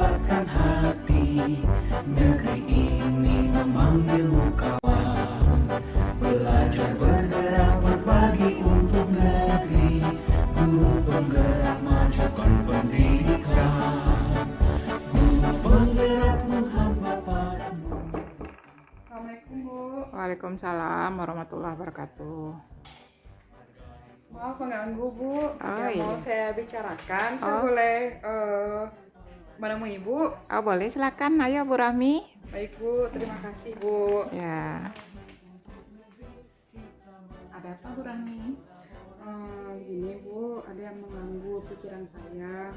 mendapatkan hati. Negeri ini memanggilmu kawan, belajar bergerak berbagi untuk negeri. Guru penggerak majukan pendidikan, guru penggerak menghamba padamu. Assalamualaikum Bu. Waalaikumsalam warahmatullahi wabarakatuh. Maaf mengganggu Bu. Oh, Mau iya. saya bicarakan. Saya Oh. boleh menemui Ibu? Oh boleh, silakan. Ayo Bu Rahmi. Baik Bu, terima kasih Bu. Ya. Ada apa Bu Rahmi? Begini Bu, ada yang mengganggu pikiran saya.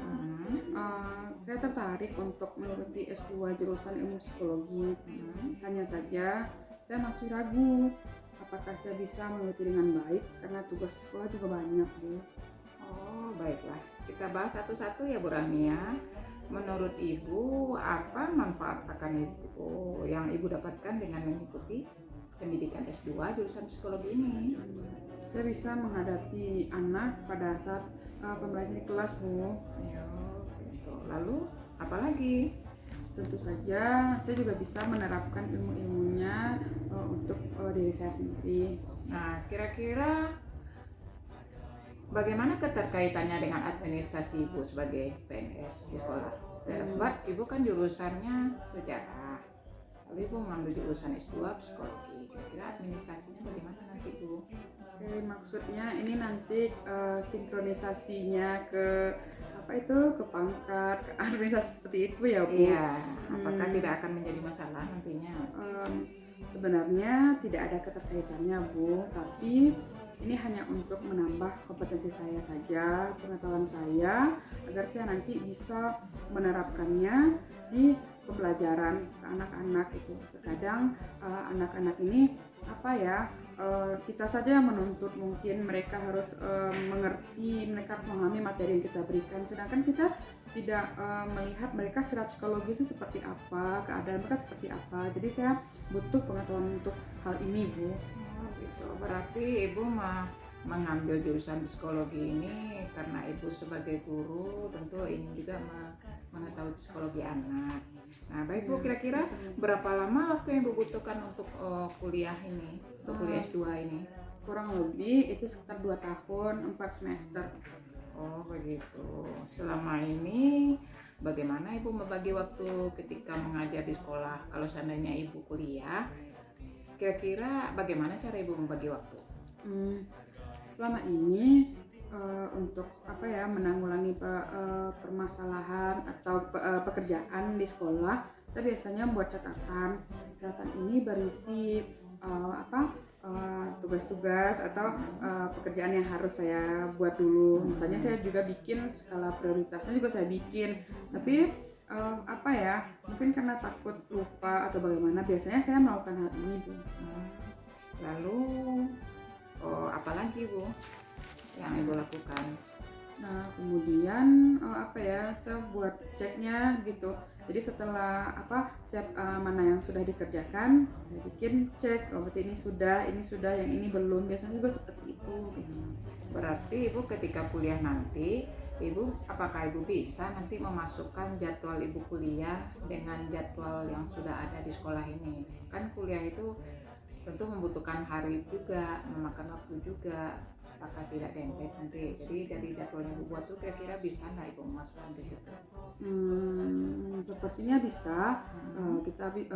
Saya tertarik untuk mengikuti S2 jurusan ilmu psikologi. Hanya saja saya masih ragu apakah saya bisa mengikuti dengan baik karena tugas di sekolah juga banyak Bu. Oh baiklah, kita bahas satu-satu ya Bu Rahmi ya. Menurut Ibu, apa manfaat akan Ibu yang Ibu dapatkan dengan mengikuti pendidikan S2 jurusan psikologi ini? Saya bisa menghadapi anak pada saat pembelajaran di kelas Bu. Ayo, gitu. Lalu apalagi? Tentu saja saya juga bisa menerapkan ilmu-ilmunya untuk diri saya sendiri. Nah, kira-kira bagaimana keterkaitannya dengan administrasi Ibu sebagai PNS di sekolah? Sebab Ibu kan jurusannya sejarah, lalu Ibu mengambil jurusan S2 psikologi. Kira-kira administrasinya bagaimana nanti Bu? Oke, maksudnya ini nanti sinkronisasinya ke apa itu, ke pangkat, ke administrasi seperti itu ya Bu? Iya, apakah tidak akan menjadi masalah nantinya? Sebenarnya tidak ada keterkaitannya Bu, tapi ini hanya untuk menambah kompetensi saya saja, pengetahuan saya, agar saya nanti bisa menerapkannya di pembelajaran ke anak-anak itu. Terkadang anak-anak ini apa ya, kita saja yang menuntut, mungkin mereka harus mengerti, mereka memahami materi yang kita berikan, sedangkan kita tidak melihat mereka secara psikologi itu seperti apa, keadaan mereka seperti apa. Jadi saya butuh pengetahuan untuk hal ini Bu. Oh, gitu. Berarti Ibu mengambil jurusan psikologi ini karena Ibu sebagai guru tentu ingin juga mengetahui psikologi anak. Nah, baik Bu, kira-kira berapa lama waktu yang Ibu butuhkan untuk kuliah ini, untuk kuliah S2 ini? Kurang lebih itu sekitar 2 tahun 4 semester. Oh, begitu. Selama ini bagaimana Ibu membagi waktu ketika mengajar di sekolah? Kalau seandainya Ibu kuliah, kira-kira bagaimana cara Ibu membagi waktu? Selama ini untuk apa ya, menanggulangi permasalahan atau pekerjaan di sekolah, saya biasanya membuat catatan. Catatan ini berisi tugas-tugas atau pekerjaan yang harus saya buat dulu. Misalnya saya juga bikin skala prioritasnya juga saya bikin. Tapi mungkin karena takut lupa atau bagaimana, biasanya saya melakukan hal ini Bu. Lalu apalagi Bu yang Ibu lakukan? Nah kemudian saya buat ceknya gitu. Jadi setelah mana yang sudah dikerjakan, saya bikin cek, berarti ini sudah, yang ini belum. Biasanya juga seperti itu gitu. Berarti Ibu ketika kuliah nanti, apakah Ibu bisa nanti memasukkan jadwal Ibu kuliah dengan jadwal yang sudah ada di sekolah ini? Kan kuliah itu tentu membutuhkan hari juga, memakan waktu juga, apakah tidak dempet nanti? Jadi dari jadwal yang Ibu buat tuh kira-kira bisa nggak Ibu memasukkan ke situ? Sepertinya bisa.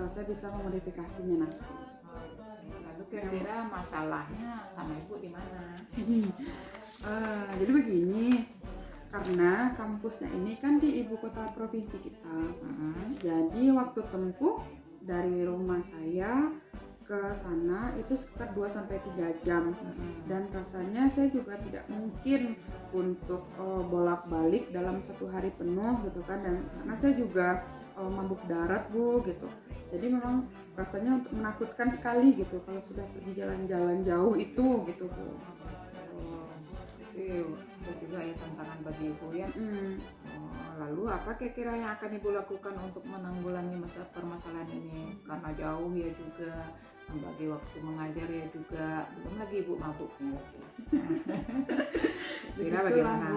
Saya bisa memodifikasinya nanti. Lalu kira-kira masalahnya sama Ibu di mana? Jadi begini, karena kampusnya ini kan di ibu kota provinsi kita. Jadi waktu tempuh dari rumah saya ke sana itu sekitar 2-3 jam. Dan rasanya saya juga tidak mungkin untuk bolak-balik dalam 1 hari penuh gitu kan, dan karena saya juga mabuk darat Bu gitu. Jadi memang rasanya untuk menakutkan sekali gitu kalau sudah pergi jalan-jalan jauh itu gitu Bu. Itu juga ya tantangan bagi Ibu ya. Lalu apa kira-kira yang akan Ibu lakukan untuk menanggulangi permasalahan ini? Karena jauh ya juga, membagi waktu mengajar ya juga, belum lagi Ibu mabuknya lagi. Kira bagaimana?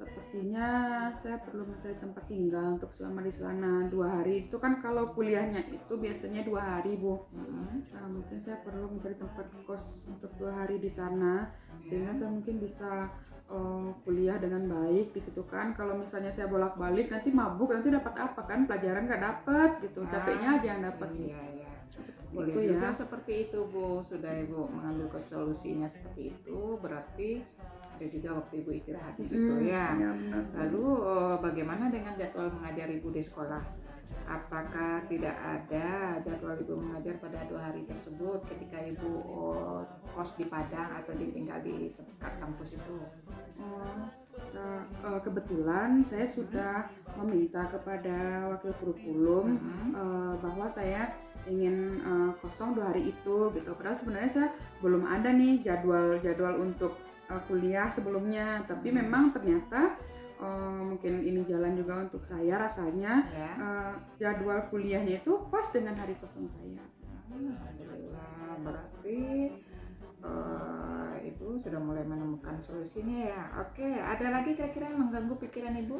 Sepertinya saya perlu mencari tempat tinggal untuk selama di sana 2 hari. Itu kan kalau kuliahnya itu biasanya 2 hari, Bu. Nah, mungkin saya perlu mencari tempat kos untuk 2 hari di sana, sehingga saya mungkin bisa kuliah dengan baik di situ kan. Kalau misalnya saya bolak-balik nanti mabuk, nanti dapat apa kan? Pelajaran nggak dapat gitu, capeknya aja yang dapat. Iya, iya. Seperti Boleh itu juga ya. seperti itu, Bu. Sudah Ibu mengambil solusinya seperti itu, berarti ada juga waktu Ibu istirahat di situ ya. Ya benar. Lalu bagaimana dengan jadwal mengajar Ibu di sekolah? Apakah tidak ada jadwal Ibu mengajar pada 2 hari tersebut ketika Ibu kos di Padang atau ditinggal di tempat kampus itu? Kebetulan saya sudah meminta kepada wakil kurikulum bahwa saya ingin kosong 2 hari itu gitu. Padahal sebenarnya saya belum ada nih jadwal untuk kuliah sebelumnya, tapi memang ternyata mungkin ini jalan juga untuk saya rasanya Ya. jadwal kuliahnya itu pas dengan hari kosong saya. Alhamdulillah, berarti Ibu sudah mulai menemukan solusinya ya. Oke, ada lagi kira-kira yang mengganggu pikiran Ibu?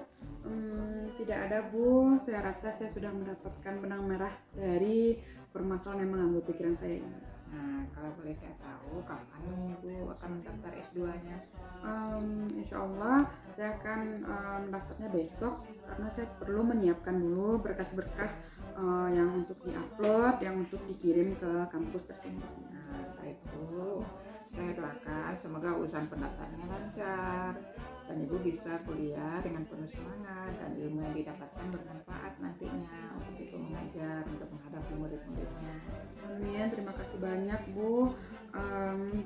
Tidak ada, Bu. Saya rasa saya sudah mendapatkan benang merah dari permasalahan yang mengganggu pikiran saya ini. Nah, kalau boleh saya tahu, kapan Ibu akan mendaftar S2-nya? Insya Allah saya akan mendaftarnya besok, karena saya perlu menyiapkan dulu berkas-berkas yang untuk diupload, yang untuk dikirim ke kampus tersebut. Nah, baik Bu. Saya doakan semoga urusan pendaftarannya lancar dan Ibu bisa kuliah dengan penuh semangat dan ilmu yang didapatkan bermanfaat nantinya untuk Ibu mengajar, untuk menghadapi murid-muridnya. Amin, terima kasih banyak, Bu.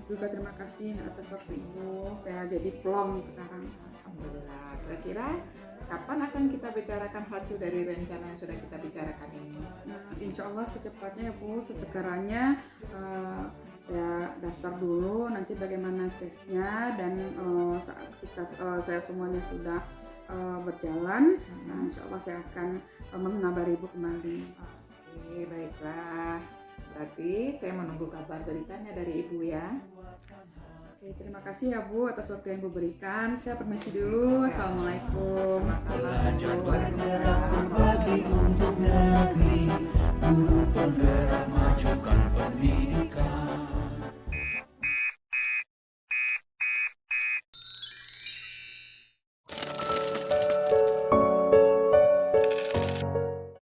Juga terima kasih atas waktu Ibu. Saya jadi plong sekarang. Alhamdulillah. Kira-kira kapan akan kita bicarakan hasil dari rencana yang sudah kita bicarakan ini? Nah, insya Allah secepatnya ya, Bu, sesegeranya saya daftar dulu, nanti bagaimana tesnya, dan saat saya semuanya sudah berjalan, nah, insya Allah saya akan mengabari Ibu kembali. Oke, baiklah. Berarti saya menunggu kabar beritanya dari Ibu ya. Oke, terima kasih ya Bu atas waktu yang Bu berikan. Saya permisi dulu. Assalamualaikum. Sama-sama. Belajar bergerak